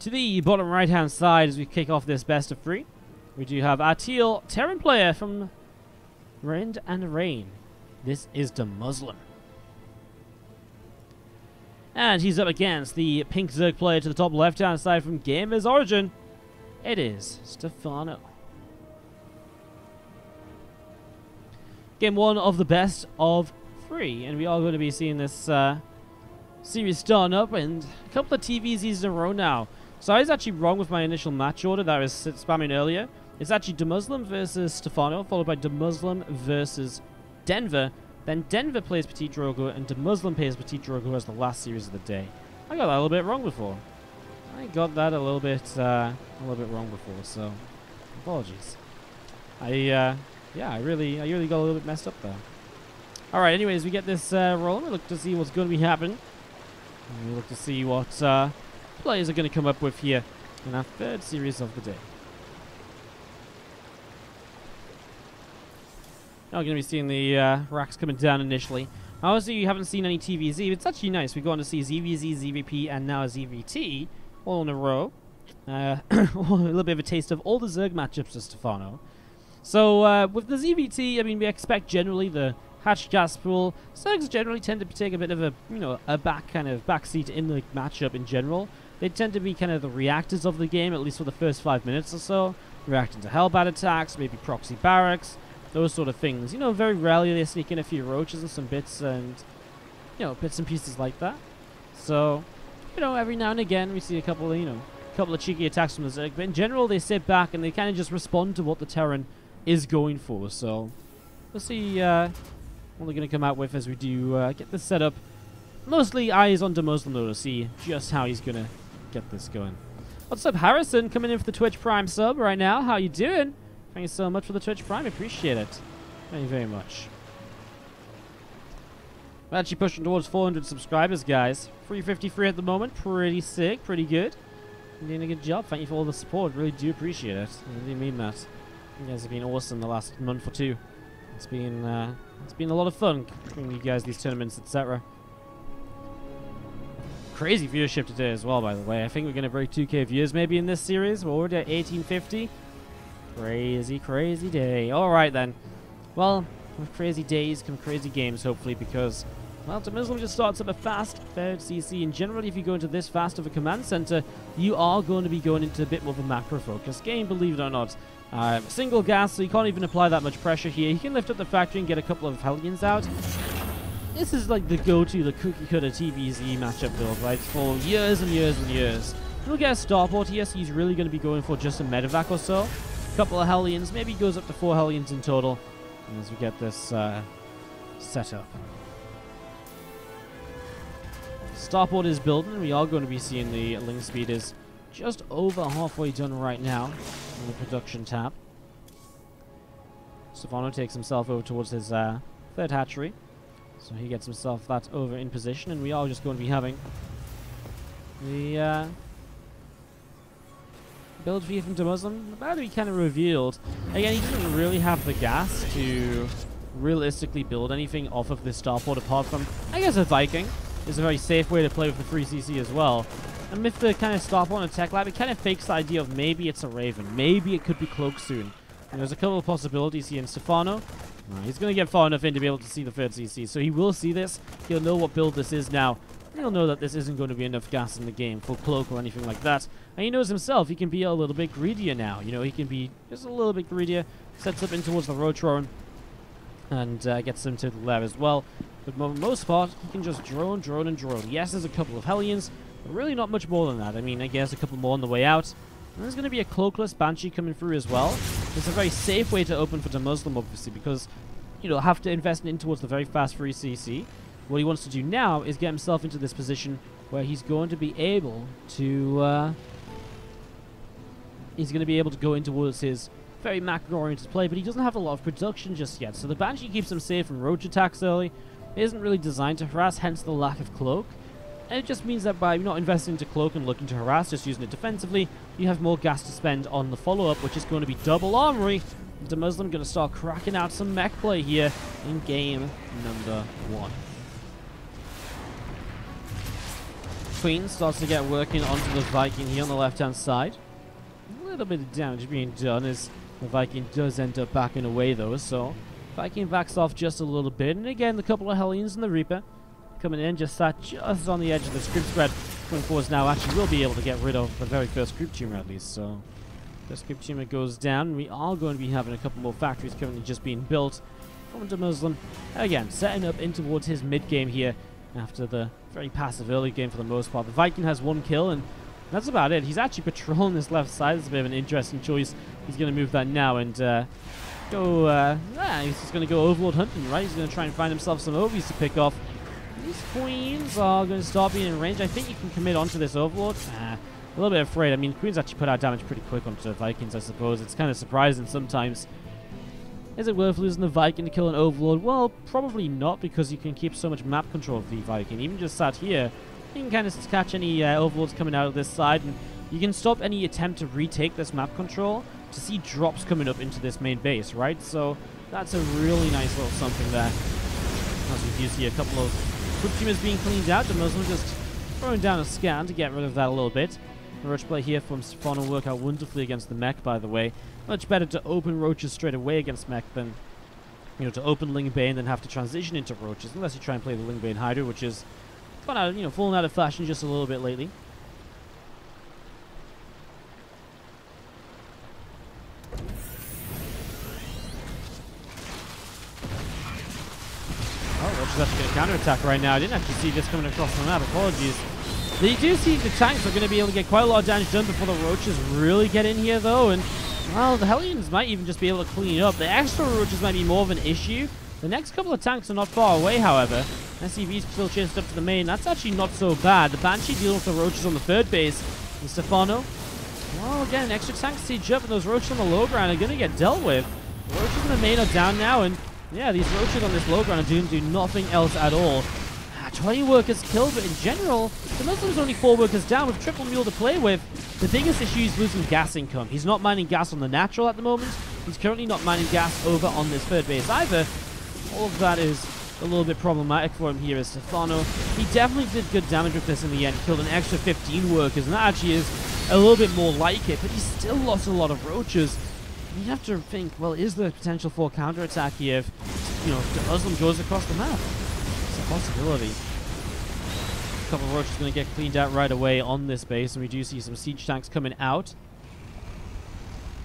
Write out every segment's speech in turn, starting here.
To the bottom right-hand side as we kick off this best of 3, we do have our teal Terran player from Rend and Rain. This is DeMusliM. And he's up against the pink Zerg player to the top left-hand side from Gamers Origin. It is Stephano. Game 1 of the best of 3, and we are going to be seeing this series starting up, and a couple of TvZs in a row now. So I was actually wrong with my initial match order that I was spamming earlier. It's actually DeMusliM versus Stephano, followed by DeMusliM versus Denver. Then Denver plays Petit Drogo, and DeMusliM plays Petit Drogo as the last series of the day. I got that a little bit wrong before. So apologies. I really got a little bit messed up there. All right. Anyways, we get this rolling. We look to see what's going to be happening. And we look to see what players are going to come up with here in our third series of the day. Now we're going to be seeing the racks coming down initially. Obviously, you haven't seen any TvZ, but it's actually nice. We're going to see ZVZ, ZVP, and now ZVT all in a row. A little bit of a taste of all the Zerg matchups of Stephano. So with the ZVT, I mean, we expect generally the hatched gas pool. Zergs generally tend to take a bit of a back seat in the matchup in general. They tend to be kind of the reactors of the game, at least for the first 5 minutes or so, reacting to Hellbat attacks, maybe proxy barracks, those sort of things. You know, very rarely they sneak in a few roaches and some bits and, bits and pieces like that. So, every now and again we see a couple of cheeky attacks from the Zerg, but in general they sit back and they kind of just respond to what the Terran is going for. So, we'll see what they're going to come out with as we do get this set up. Mostly eyes on DeMusliM though to see just how he's going to get this going. What's up, Harrison, coming in for the Twitch Prime sub right now. How you doing? Thank you so much for the Twitch Prime. Appreciate it. Thank you very much. We're actually pushing towards 400 subscribers, guys. 353 at the moment. Pretty sick. Pretty good. You're doing a good job. Thank you for all the support. Really do appreciate it. I really mean that. You guys have been awesome the last month or two. It's been a lot of fun bringing you guys these tournaments, etc. Crazy viewership today as well, by the way. I think we're going to break 2K viewers maybe in this series. We're already at 1850. Crazy, crazy day. Alright then. Well, with crazy days come crazy games, hopefully, because, well, DeMusliM just starts up a fast third CC, and generally if you go into this fast of a command center, you are going to be going into a bit more of a macro-focused game, believe it or not. Single gas, so you can't even apply that much pressure here. You can lift up the factory and get a couple of Hellions out. This is like the go-to, the cookie-cutter TvZ matchup build, right, for years and years and years. You'll get a starport here, so he's really going to be going for just a medevac or so. Couple of Hellions, maybe he goes up to 4 Hellions in total as we get this set up. Starport is building. We are going to be seeing the link speed is just over halfway done right now on the production tab. Stephano takes himself over towards his third hatchery, so he gets himself that over in position, and we are just going to be having the build view from DeMusliM about to be kind of revealed. Again, he doesn't really have the gas to realistically build anything off of this starport apart from, I guess, a Viking is a very safe way to play with the 3CC as well. And with the kind of starport and tech lab, it kind of fakes the idea of maybe it's a Raven, maybe it could be Cloak soon. And there's a couple of possibilities here in Stephano. He's going to get far enough in to be able to see the third CC, so he will see this. He'll know what build this is now. He'll know that this isn't going to be enough gas in the game for Cloak or anything like that. And he knows himself he can be a little bit greedier now. He can be just a little bit greedier. Sets up in towards the Rotron and gets him to the lair as well. But for the most part, he can just drone, drone, and drone. Yes, there's a couple of Hellions, but really not much more than that. I mean, I guess a couple more on the way out. And there's going to be a Cloakless Banshee coming through as well. It's a very safe way to open for DeMusliM, obviously, because have to invest in towards the very fast 3CC. What he wants to do now is get himself into this position where he's going to be able to go in towards his very macro-oriented play, but he doesn't have a lot of production just yet. So the Banshee keeps him safe from roach attacks early. It isn't really designed to harass, hence the lack of Cloak. And it just means that by not investing into Cloak and looking to harass, just using it defensively, you have more gas to spend on the follow-up, which is going to be double armory. DeMusliM going to start cracking out some mech play here in game number 1. Queen starts to get working onto the Viking here on the left-hand side. A little bit of damage being done as the Viking does end up backing away though, so Viking backs off just a little bit. And again, the couple of Hellions and the Reaper coming in, just sat just on the edge of the script spread. Going forwards now actually will be able to get rid of the very first group tumor at least, so the script tumor goes down. We are going to be having a couple more factories currently just being built from DeMusliM. Again, setting up in towards his mid-game here after the very passive early game for the most part. The Viking has 1 kill, and that's about it. He's actually patrolling this left side. It's a bit of an interesting choice. He's going to move that now and he's just going to go Overlord hunting, right? He's going to try and find himself some Ovies to pick off. These Queens are going to start being in range. I think you can commit onto this Overlord. A little bit afraid. I mean, Queens actually put out damage pretty quick onto the Vikings, I suppose. It's kind of surprising sometimes. Is it worth losing the Viking to kill an Overlord? Well, probably not, because you can keep so much map control of the Viking. Even just sat here, you can kind of catch any Overlords coming out of this side, and you can stop any attempt to retake this map control to see drops coming up into this main base, right? So that's a really nice little something there. As we do see a couple of group tumors being cleaned out, DeMusliM just throwing down a scan to get rid of that a little bit. The Roach play here from Stephano work out wonderfully against the mech, by the way. Much better to open Roaches straight away against mech than, you know, to open Lingbane and then have to transition into Roaches, unless you try and play the Lingbane Hydra, which is gone out, fallen out of fashion just a little bit lately. Oh, Roach is actually going to counterattack right now. I didn't actually see this coming across the map. Apologies. You do see the tanks are going to be able to get quite a lot of damage done before the Roaches really get in here, though. And, well, the Hellions might even just be able to clean up. The extra Roaches might be more of an issue. The next couple of tanks are not far away, however. SCV's still chased up to the main. That's actually not so bad. The Banshee dealing with the Roaches on the third base. And Stephano, well, again, extra tanks siege up, and those Roaches on the low ground are going to get dealt with. The Roaches on the main are down now, and yeah, these Roaches on this low ground are doing nothing else at all. 20 workers killed, but in general, DeMusliM's only 4 workers down with Triple Mule to play with. The biggest issue is losing gas income. He's not mining gas on the natural at the moment. He's currently not mining gas over on this third base either. All of that is a little bit problematic for him here as Stephano. He definitely did good damage with this in the end. Killed an extra 15 workers, and that actually is a little bit more like it, but he still lost a lot of Roaches. You have to think, well, is there potential for a counterattack here if, DeMusliM goes across the map? Possibility. A couple of Roaches going to get cleaned out right away on this base, and we do see some siege tanks coming out.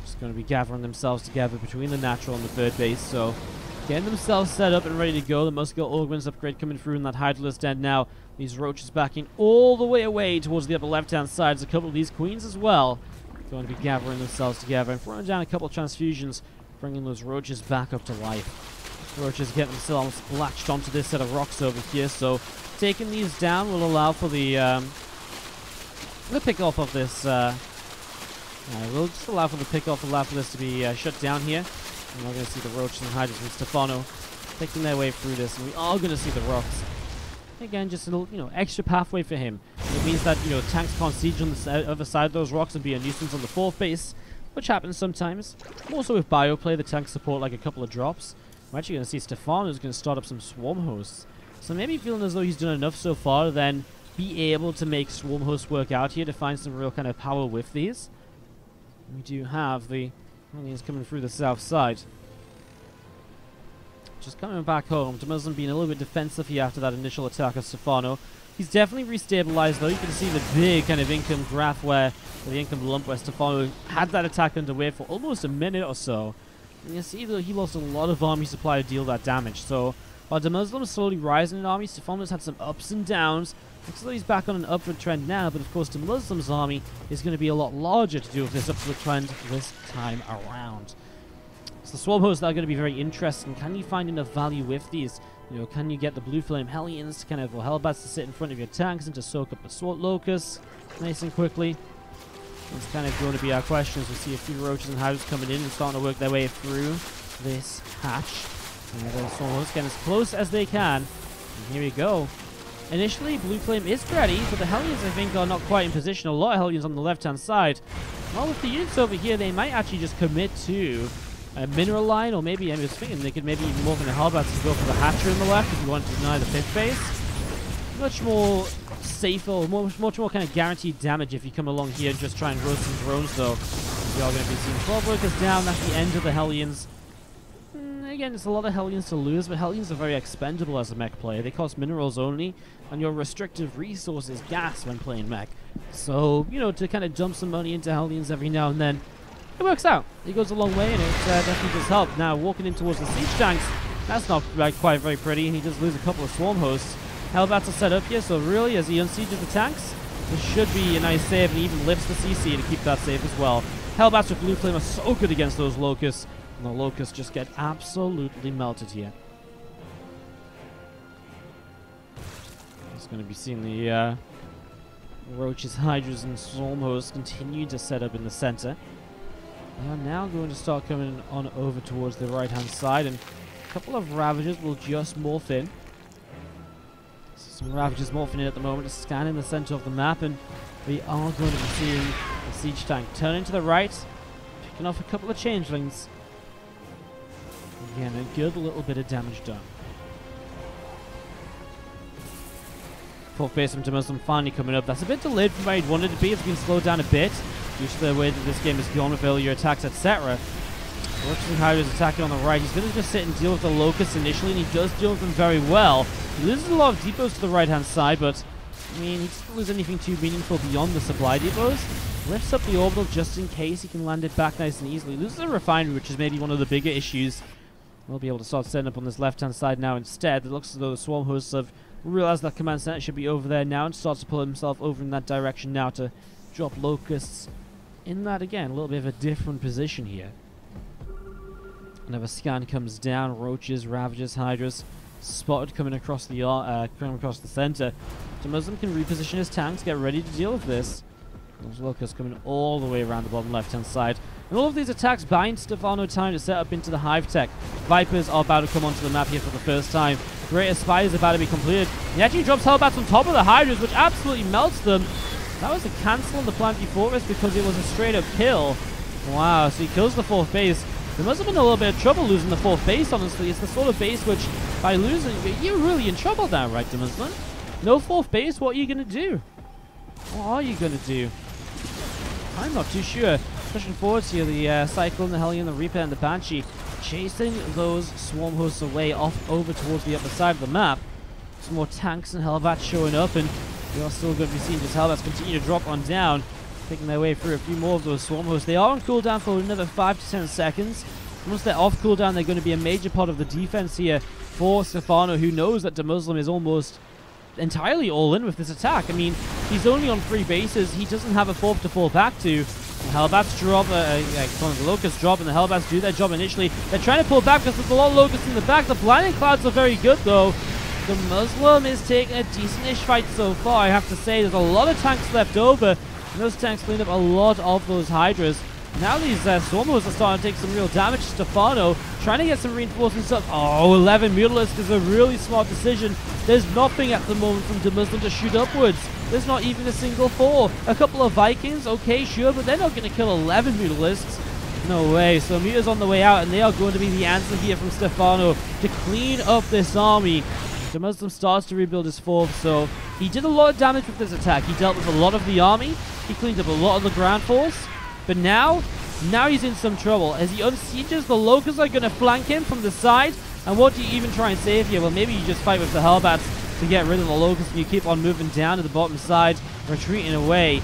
Just going to be gathering themselves together between the natural and the third base, so getting themselves set up and ready to go. The Muscular Augments upgrade coming through in that Hydralist end now. These Roaches backing all the way away towards the upper left-hand side. There's a couple of these Queens as well going to be gathering themselves together and throwing down a couple of transfusions, bringing those Roaches back up to life. Roaches get themselves latched onto this set of rocks over here, so taking these down will allow for the pick off of this. We'll just allow for the pick off, allow for this to be shut down here. And we're going to see the Roaches and Hydras with Stephano picking their way through this, and we are going to see the rocks. Again, just a little, extra pathway for him. It means that, tanks can't siege on the other side of those rocks and be a nuisance on the fourth base, which happens sometimes. More so with Bioplay, the tanks support like a couple of drops. We're actually going to see Stephano's going to start up some Swarm Hosts. So maybe feeling as though he's done enough so far to then be able to make Swarm Hosts work out here to find some real kind of power with these. We do have the aliens coming through the south side. Just coming back home. DeMusliM being a little bit defensive here after that initial attack of Stephano. He's definitely restabilized though. You can see the big kind of income graph where, the income lump where Stephano had that attack underway for almost a minute or so. And you see that he lost a lot of army supply to deal that damage. So while DeMusliM is slowly rising in army, Stephano's had some ups and downs. Looks like he's back on an upward trend now, but of course DeMuslim's army is going to be a lot larger to deal with this upward trend this time around. So the Swarm Hosts are going to be very interesting. Can you find enough value with these? Can you get the Blue Flame Hellions to kind of, or Hellbats to sit in front of your tanks and to soak up the Sword Locusts nice and quickly? It's kind of going to be our questions. We see a few Roaches and Hydras coming in and starting to work their way through this hatch. And the Swarm Hosts getting as close as they can. And here we go. Initially, Blue Flame is ready, but the Hellions, I think, are not quite in position. A lot of Hellions on the left-hand side. Well, with the units over here, they might actually just commit to a mineral line, or maybe, I was thinking they could maybe even move in the Hellbats to go for the Hatcher in the left if you want to deny the fifth base. much more safer, much more kind of guaranteed damage if you come along here and just try and roast some drones, though. We are going to be seeing 12 workers down at the end of the Hellions. Again, it's a lot of Hellions to lose, but Hellions are very expendable as a mech player. They cost minerals only, and your restrictive resource is gas when playing mech. So, you know, to kind of dump some money into Hellions every now and then, it works out. It goes a long way, and it definitely does help. Now, walking in towards the siege tanks, that's not quite very pretty, and he does lose a couple of swarm hosts. Hellbats are set up here, so really, as he unsieges the tanks, this should be a nice save, and he even lifts the CC to keep that safe as well. Hellbats with Blue Flame are so good against those Locusts, and the Locusts just get absolutely melted here. Just going to be seeing the Roaches, Hydras, and Swarm Hosts continue to set up in the center. They are now going to start coming on over towards the right-hand side, and a couple of Ravagers will just morph in. Some Ravagers morphing in at the moment, just scanning the center of the map, and we are going to be seeing the siege tank turning to the right, picking off a couple of changelings. Again, a good little bit of damage done. Fourth base from DeMusliM finally coming up. That's a bit delayed from where he'd wanted to be. It's been slowed down a bit due to the way that this game has gone with earlier attacks, etc. Roaches and Hydras attacking on the right. He's going to just sit and deal with the Locusts initially, and he does deal with them very well. He loses a lot of depots to the right-hand side, but, I mean, he doesn't lose anything too meaningful beyond the supply depots. Lifts up the orbital just in case he can land it back nice and easily. Loses a refinery, which is maybe one of the bigger issues. We'll be able to start setting up on this left-hand side now instead. It looks as though the Swarm Hosts have realized that Command Center should be over there now and starts to pull himself over in that direction now to drop Locusts in that, again, a little bit of a different position here. Another scan comes down. Roaches, Ravagers, Hydras spotted coming across the center. DeMusliM can reposition his tanks, get ready to deal with this. Those Locusts coming all the way around the bottom left-hand side. And all of these attacks bind Stephano time to set up into the Hive Tech. Vipers are about to come onto the map here for the first time. Greater Spy is about to be completed. He actually drops Hellbats on top of the Hydras, which absolutely melts them. That was a cancel on the Planty Fortress because it was a straight-up kill. Wow, so he kills the fourth base. There must have been a little bit of trouble losing the fourth base, honestly. It's the sort of base which, by losing, you're really in trouble now, right, DeMusliM? No fourth base, what are you going to do? What are you going to do? I'm not too sure. Pushing forwards here, the Cyclone, the Hellion, the Reaper, and the Banshee, chasing those Swarm Hosts away off over towards the upper side of the map. Some more tanks and Hellbats showing up, and we are still going to be seeing just Hellbats continue to drop on down, picking their way through a few more of those Swarm Hosts. They are on cooldown for another 5 to 10 seconds. Once they're off cooldown, they're going to be a major part of the defense here for Stephano, who knows that DeMusliM is almost entirely all in with this attack. I mean, he's only on 3 bases. He doesn't have a fourth to fall back to. The Hellbats drop, the Locusts drop, and the Hellbats do their job initially. They're trying to pull back because there's a lot of Locusts in the back. The Blinding Clouds are very good, though. DeMusliM is taking a decent-ish fight so far, I have to say. There's a lot of tanks left over, and those tanks cleaned up a lot of those Hydras. Now these Swarm Hosts are starting to take some real damage. Stephano trying to get some reinforcements up. Oh, 11 Mutalisks is a really smart decision. There's nothing at the moment from DeMusliM to shoot upwards. There's not even a single 4. A couple of Vikings, okay, sure, but they're not going to kill 11 Mutalisks. No way. So Muta's on the way out, and they are going to be the answer here from Stephano to clean up this army. DeMusliM starts to rebuild his fourth, so he did a lot of damage with this attack. He dealt with a lot of the army. He cleaned up a lot of the ground force. But now he's in some trouble. As he unsieges, the Locusts are going to flank him from the side. And what do you even try and save here? Well, maybe you just fight with the Hellbats to get rid of the Locusts, and you keep on moving down to the bottom side, retreating away.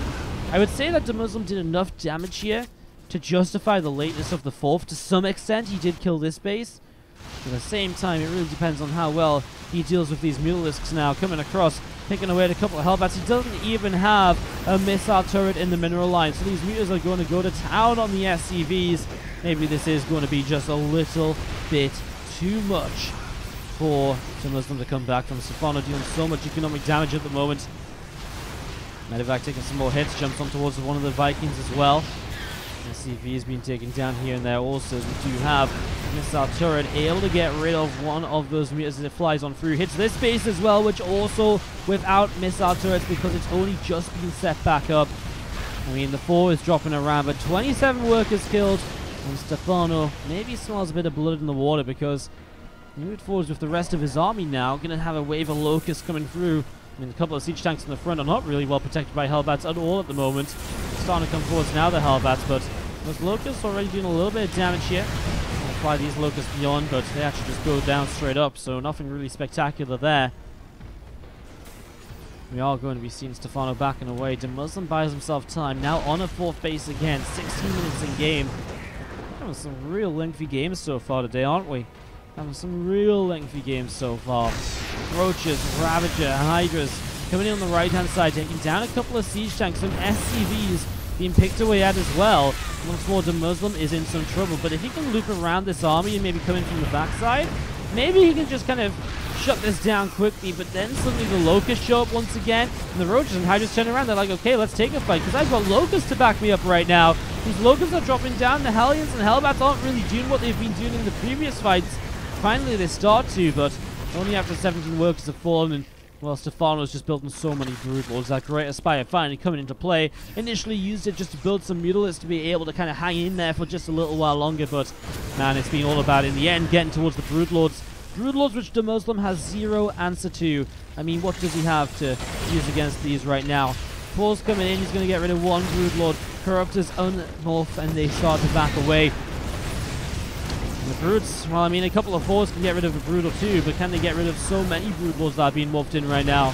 I would say that DeMusliM did enough damage here to justify the lateness of the fourth. To some extent, he did kill this base. At the same time, it really depends on how well he deals with these Mutalisks now coming across, picking away at a couple of Hellbats. He doesn't even have a missile turret in the mineral line, so these Mutas are going to go to town on the SCVs. Maybe this is going to be just a little bit too much for DeMusliM to come back from. Stephano dealing so much economic damage at the moment. Medevac taking some more hits, jumps on towards one of the Vikings as well. SCV is being taken down here and there also. We do have missile turret able to get rid of one of those Mutas as it flies on through. Hits this base as well, which also without missile turrets because it's only just been set back up. I mean, the 4 is dropping around, but 27 workers killed. And Stephano maybe smells a bit of blood in the water because he moved forwards with the rest of his army now. Going to have a wave of Locusts coming through I mean, a couple of siege tanks in the front are not really well protected by Hellbats at all at the moment. Starting to come forwards now, the Hellbats, but those Locusts already doing a little bit of damage here. I'll fly these Locusts beyond, but they actually just go down straight up, so nothing really spectacular there. We are going to be seeing Stephano backing away. DeMusliM buys himself time. Now on a 4th base again. 16 minutes in game. Having some real lengthy games so far today, aren't we? Having some real lengthy games so far. Roaches, Ravager, Hydras coming in on the right-hand side, taking down a couple of siege tanks. Some SCVs being picked away at as well. Once more, DeMusliM is in some trouble. But if he can loop around this army and maybe come in from the backside, maybe he can just kind of shut this down quickly, but then suddenly the Locusts show up once again, and the Roaches and Hydras turn around. They're like, okay, let's take a fight, because I've got Locusts to back me up right now. These Locusts are dropping down. The Hellions and Hellbats aren't really doing what they've been doing in the previous fights. Finally, they start to, but only after 17 workers have fallen, and, well, Stephano's just building so many Broodlords. That Great Aspire finally coming into play. Initially used it just to build some Mutalisks to be able to kind of hang in there for just a little while longer, but, man, it's been all about, in the end, getting towards the Broodlords. Broodlords which DeMusliM has zero answer to. I mean, what does he have to use against these right now? Paul's coming in, he's going to get rid of one Broodlord. Corruptors unmorph and they start to back away. And the Brutes, well, I mean, a couple of fours can get rid of a Brood or two, but can they get rid of so many Broodlords that are being morphed in right now?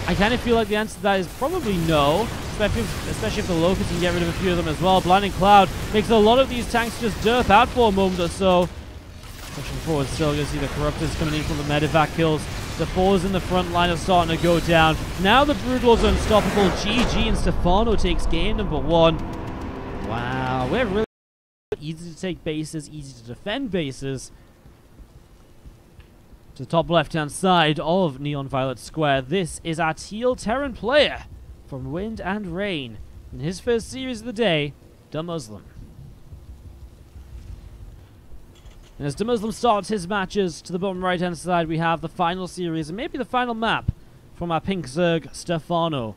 I kind of feel like the answer to that is probably no, especially if the Locusts can get rid of a few of them as well. Blinding Cloud makes a lot of these tanks just derp out for a moment or so. Pushing forward still, you see the Corruptors coming in from the medevac kills. The fours in the front line are starting to go down. Now the Broodlords are unstoppable. GG, and Stephano takes game number 1. Wow, we're really easy to take bases, easy to defend bases. To the top left-hand side of Neon Violet Square, this is our Teal Terran player from Wind and Rain. In his first series of the day, DeMusliM. And as DeMusliM starts his matches, to the bottom right-hand side, we have the final series, and maybe the final map from our Pink Zerg, Stephano.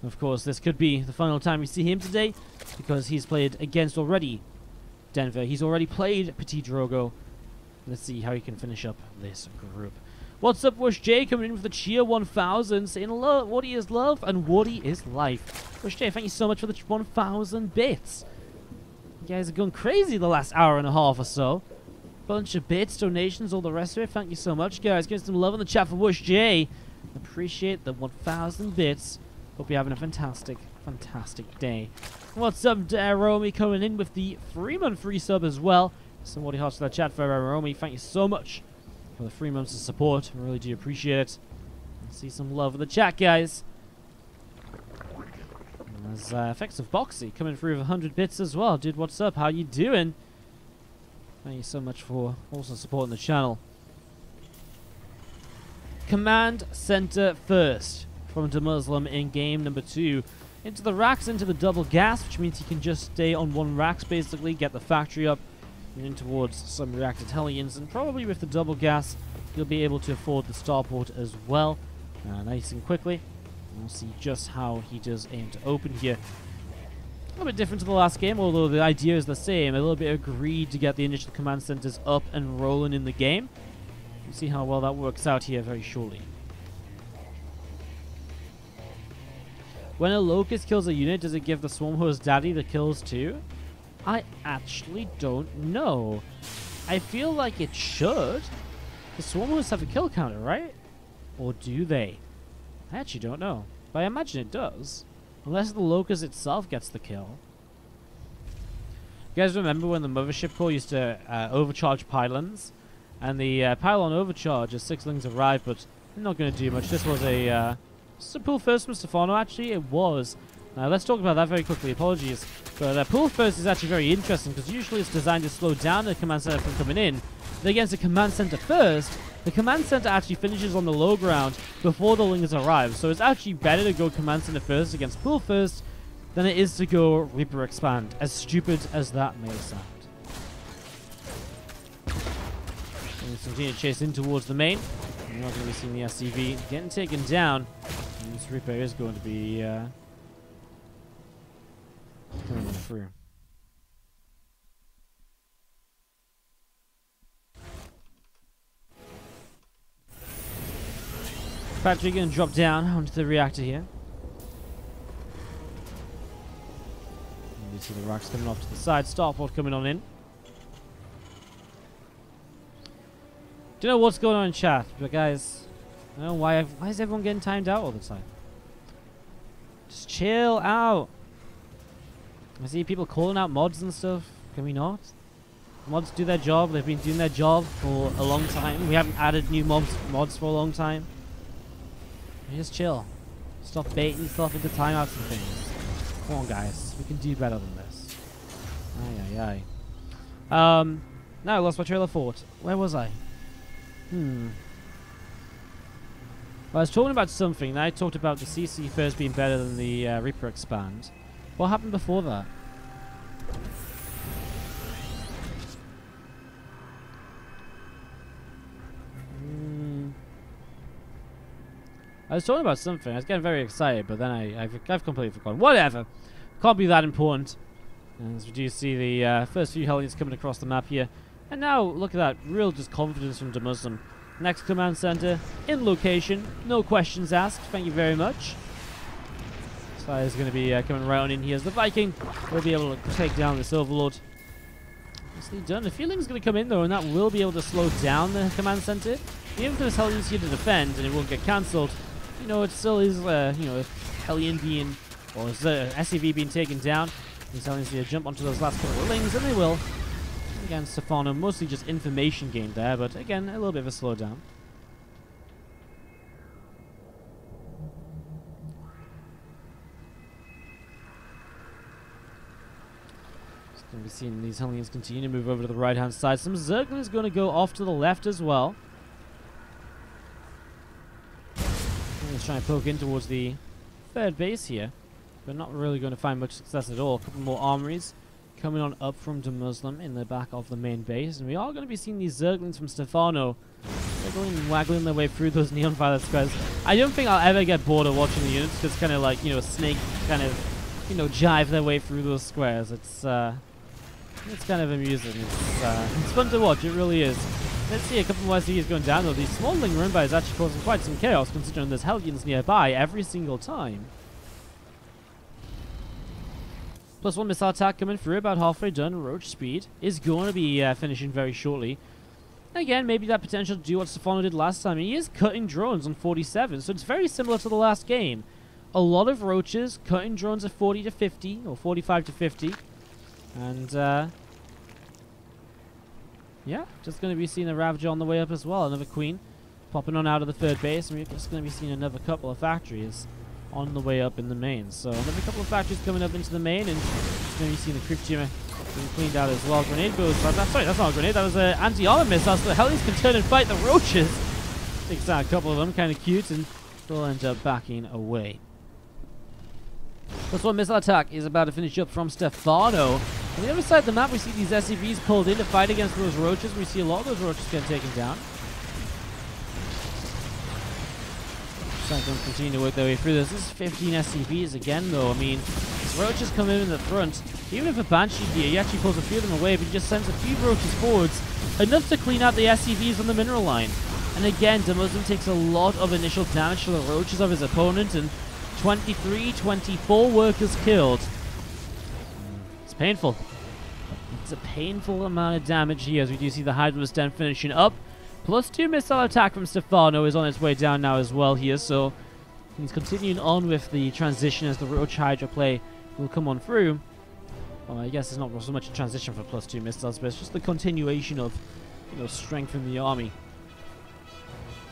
Of course, this could be the final time we see him today, because he's played against already Denver. He's already played Petit Drogo. Let's see how he can finish up this group. What's up, Wush J, coming in with the Cheer 1000, saying Wardy is love and Wardy is life. Wush J, thank you so much for the 1000 bits. You guys are going crazy the last hour and a half or so. Bunch of bits, donations, all the rest of it. Thank you so much, guys. Give us some love in the chat for Wush J. Appreciate the 1000 bits. Hope you're having a fantastic, fantastic day. What's up, Romy, coming in with the Freeman free sub as well. Somebody hearts to that chat for Romy. Thank you so much for the 3 months of support. I really do appreciate it. Let's see some love in the chat, guys. There's Effects of Boxy coming through with 100 bits as well. Dude, what's up? How you doing? Thank you so much for also supporting the channel. Command Center first from DeMusliM in game number 2. Into the racks, into the double gas, which means he can just stay on one racks basically, get the factory up, and in towards some reacted Hellions, and probably with the double gas, he'll be able to afford the starport as well, nice and quickly. We'll see just how he does aim to open here. A little bit different to the last game, although the idea is the same. A little bit of greed to get the initial command centers up and rolling in the game. We'll see how well that works out here very shortly. When a Locust kills a unit, does it give the Swarmhorse Daddy the kills too? I actually don't know. I feel like it should. The Swarmhorse have a kill counter, right? Or do they? I actually don't know, but I imagine it does. Unless the Locust itself gets the kill. You guys remember when the Mothership Core used to overcharge pylons? And the pylon overcharge as 6lings arrived, but they're not going to do much. This was a pull first from Stephano, actually. It was. Now, let's talk about that very quickly. Apologies. But pull first is actually very interesting, because usually it's designed to slow down the command center from coming in. But against the command center first, the command center actually finishes on the low ground before the lingers arrive. So it's actually better to go command center first against pool first than it is to go Reaper expand, as stupid as that may sound. And continue to chase in towards the main. We're not going to be seeing the SCV getting taken down. And this Reaper is going to be coming through. factory going to drop down onto the reactor here. And you see the rocks coming off to the side. Starport coming on in. Don't know what's going on in chat, but guys, I don't know why is everyone getting timed out all the time? Just chill out. I see people calling out mods and stuff. Can we not? Mods do their job. They've been doing their job for a long time. We haven't added new mods for a long time. Just chill. Stop baiting stuff into timeouts and things. Come on, guys. We can do better than this. Aye, aye, aye. Now I lost my trailer thought. Where was I? Well, I was talking about something, and I talked about the CC first being better than the Reaper Expand. What happened before that? I was talking about something. I was getting very excited, but then I've completely forgotten. Whatever. Can't be that important. As we do see the first few Hellions coming across the map here. And now, look at that. Real just confidence from DeMusliM. Next command center, in location. No questions asked. Thank you very much. Sly is going to be coming right on in here as the Viking will be able to take down this Overlord. Nicely done. The feeling's going to come in, though, and that will be able to slow down the command center. Even if there's Hellions here to defend and it won't get cancelled, you know, it still is, you know, Hellion being, or SCV being taken down. These Hellions here jump onto those last couple of rings, and they will. Again, Stephano, mostly just information gained there, but again, a little bit of a slowdown. Just going to be seeing these Hellions continue to move over to the right-hand side. Some Zerglings is going to go off to the left as well. Let's try and poke in towards the third base here, but not really going to find much success at all. A couple more armories coming on up from DeMusliM in the back of the main base, and we are going to be seeing these Zerglings from Stephano wiggling and waggling their way through those neon violet squares. I don't think I'll ever get bored of watching the units, because kind of like, you know, a snake kind of, you know, jive their way through those squares. It's kind of amusing. It's fun to watch. It really is. Let's see a couple more SCVs going down, though. The smalling Rimba is actually causing quite some chaos, considering there's Hellions nearby every single time. +1 missile attack coming through, about halfway done. Roach speed is going to be finishing very shortly. Again, maybe that potential to do what Stephano did last time. He is cutting drones on 47, so it's very similar to the last game. A lot of roaches, cutting drones at 40 to 50, or 45 to 50. And, yeah, just going to be seeing a Ravager on the way up as well. Another Queen popping on out of the third base. And we're just going to be seeing another couple of factories on the way up in the main. So another couple of factories coming up into the main. And just going to be seeing the Crypt Tumor being cleaned out as well. Grenade goes. Sorry, that's not a grenade. That was an anti-armor missile. So the Hellions can turn and fight the Roaches. Takes out a couple of them. Kind of cute. And they'll end up backing away. +1 missile attack is about to finish up from Stephano. On the other side of the map, we see these SCVs pulled in to fight against those roaches. We see a lot of those roaches get taken down. Cyclones continue to work their way through this. This is 15 SCVs again, though. I mean, these roaches come in the front. Even if a Banshee here, he actually pulls a few of them away, but he just sends a few roaches forwards, enough to clean out the SCVs on the mineral line. And again, DeMusliM takes a lot of initial damage to the roaches of his opponent, and 23, 24 workers killed. It's painful. It's a painful amount of damage here, as we do see the Hydra's Den finishing up. +2 missile attack from Stephano is on its way down now as well here, so he's continuing on with the transition as the Roach Hydra play will come on through. Well, I guess it's not so much a transition for +2 missiles, but it's just the continuation of, you know, strength in the army.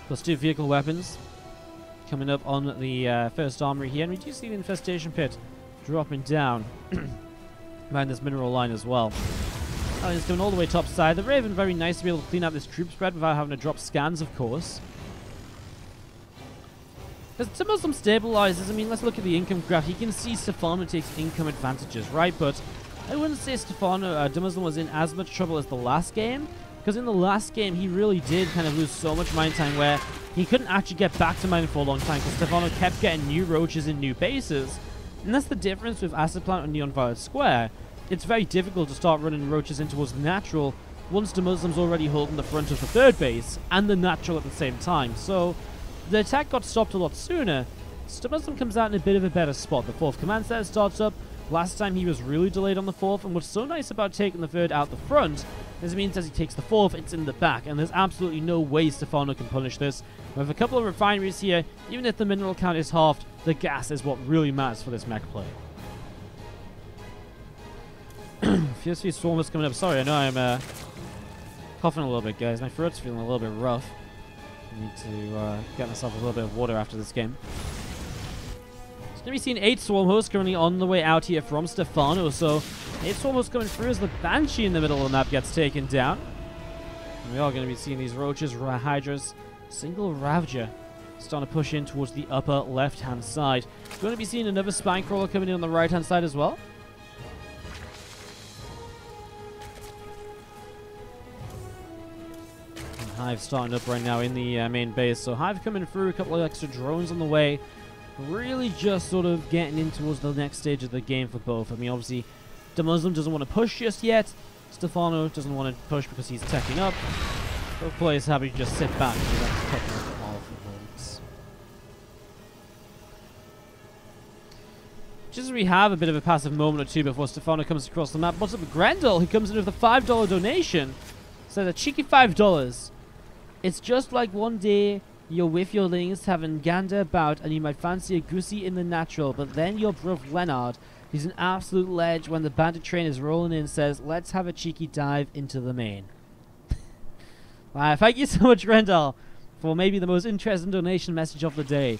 +2 vehicle weapons coming up on the first armory here, and we do see the infestation pit dropping down behind this mineral line as well. It's going all the way top side. The Raven, very nice to be able to clean out this troop spread without having to drop scans, of course. As DeMusliM stabilizes, I mean, let's look at the income graph. You can see Stephano takes income advantages, right? But I wouldn't say DeMusliM was in as much trouble as the last game, because in the last game, he really did kind of lose so much mine time where he couldn't actually get back to mining for a long time, because Stephano kept getting new roaches in new bases. And that's the difference with Acid Plant and Neon Violet Square. It's very difficult to start running roaches in towards the natural once DeMuslim's already holding the front of the third base and the natural at the same time. So the attack got stopped a lot sooner. DeMusliM comes out in a bit of a better spot. The 4th command center starts up. Last time he was really delayed on the 4th, and what's so nice about taking the 3rd out the front is it means as he takes the 4th, it's in the back, and there's absolutely no way Stephano can punish this. With a couple of refineries here, even if the mineral count is halved, the gas is what really matters for this mech play. Fierce Feast Swarmers coming up. Sorry, I know I'm coughing a little bit, guys. My throat's feeling a little bit rough. I need to get myself a little bit of water after this game. So now we've seen 8 Swarm Hosts currently on the way out here from Stephano. So 8 Swarm Hosts coming through as the Banshee in the middle of the map gets taken down. And we are going to be seeing these Roaches, Hydras, single Ravager starting to push in towards the upper left-hand side. We're going to be seeing another Spine Crawler coming in on the right-hand side as well. Hive starting up right now in the main base. So Hive coming through, a couple of extra drones on the way. Really just sort of getting in towards the next stage of the game for both. I mean, obviously, DeMusliM doesn't want to push just yet. Stephano doesn't want to push because he's teching up. Both players happy to just sit back for that couple of powerful moments. Just as we have a bit of a passive moment or two before Stephano comes across the map. What's up with Grendel, who comes in with a $5 donation. So a cheeky $5. It's just like one day you're with your lings having gander about and you might fancy a goosey in the natural, but then your bruv Leonard, who's an absolute ledge when the bandit train is rolling in, says, let's have a cheeky dive into the main. Thank you so much, Rendell, for maybe the most interesting donation message of the day.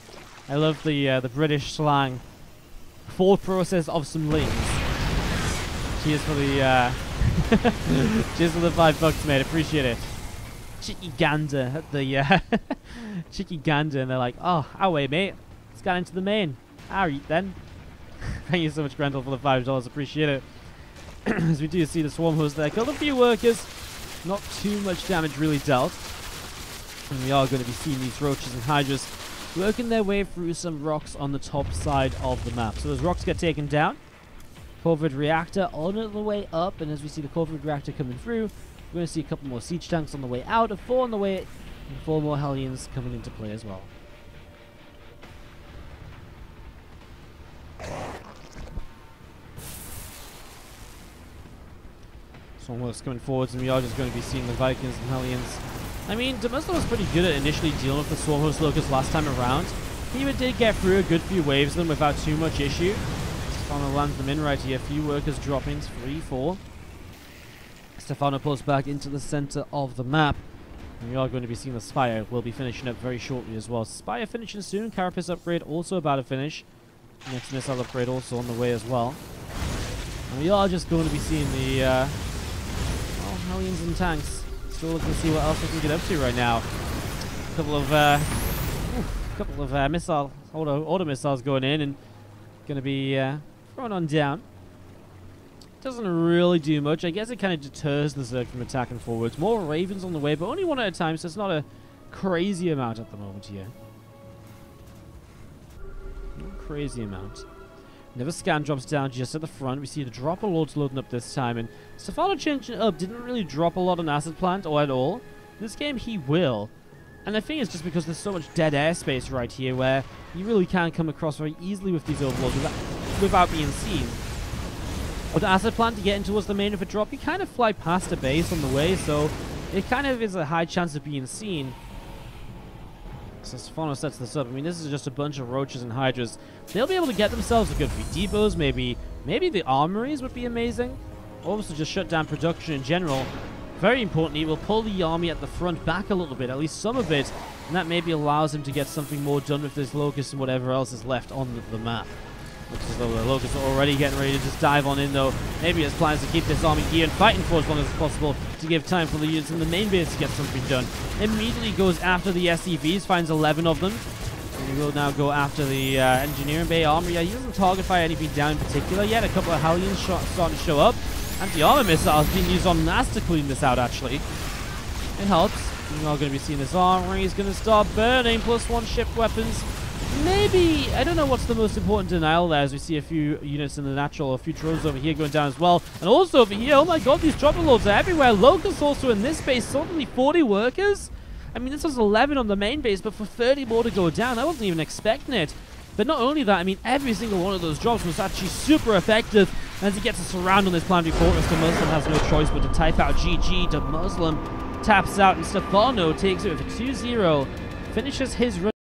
I love the British slang. Thought process of some lings. Cheers for the cheers for the $5, mate. Appreciate it. Cheeky gander at the cheeky gander, and they're like, oh, away, mate. Let's get into the main. Alright then. Thank you so much, Grendel, for the $5. Appreciate it. As we do see the Swarm Host there. Got a few workers. Not too much damage really dealt. And we are going to be seeing these Roaches and Hydras working their way through some rocks on the top side of the map. So those rocks get taken down. Corvid Reactor on the way up, and as we see the Corvid Reactor coming through, we're going to see a couple more siege tanks on the way out, a 4 on the way, and 4 more Hellions coming into play as well. So almost coming forwards, and we are just going to be seeing the Vikings and Hellions. I mean, DeMusliM was pretty good at initially dealing with the Swarm Host Locust last time around. He did get through a good few waves of them without too much issue. Stephano lands them in right here. A few workers dropping, 3, 4. Stephano pulls back into the center of the map. And we are going to be seeing the Spire. We'll be finishing up very shortly as well. Spire finishing soon. Carapace upgrade also about to finish. Next missile upgrade also on the way as well. And we are just going to be seeing the well, Hellions and tanks. Still looking to see what else we can get up to right now. A couple of missile auto missiles going in and going to be thrown on down. Doesn't really do much. I guess it kind of deters the Zerg from attacking forwards. More Ravens on the way, but only one at a time, so it's not a crazy amount at the moment here. Not a crazy amount. Another scan drops down just at the front. We see the Dropper Lords loading up this time, and Stephano changing it up didn't really drop a lot on Acid Plant, or at all. This game he will. And I think it's just because there's so much dead airspace right here where you really can come across very easily with these Overlords without being seen. With Acid Plant to get in towards the main of a drop, you kind of fly past a base on the way, so it kind of is a high chance of being seen. So Stephano sets this up. I mean, this is just a bunch of Roaches and Hydras. They'll be able to get themselves a good few depots. Maybe the armories would be amazing. Also, just shut down production in general. Very importantly, we'll pull the army at the front back a little bit, at least some of it, and that maybe allows him to get something more done with this Locust and whatever else is left on the map. Looks as though the Locusts are already getting ready to just dive on in, though. Maybe his plan is to keep this army here and fighting for as long as possible to give time for the units in the main base to get something done. Immediately goes after the SCVs, finds 11 of them. And he will now go after the Engineering Bay army. Yeah, he doesn't target fire anything down in particular yet. A couple of Hellions starting to show up. Anti-armor missiles being used on Nas to clean this out, actually. It helps. We're not going to be seeing this armory. He's going to start burning. +1 ship weapons. Maybe, I don't know what's the most important denial there, as we see a few units in the natural, a few drones over here going down as well. And also over here, oh my god, these Dropper Lords are everywhere. Locusts also in this base, suddenly 40 workers. I mean, this was 11 on the main base, but for 30 more to go down, I wasn't even expecting it. But not only that, I mean, every single one of those drops was actually super effective. As he gets a surround on this planetary fortress, DeMusliM has no choice but to type out GG. DeMusliM taps out, and Stephano takes it with a 2-0, finishes his run.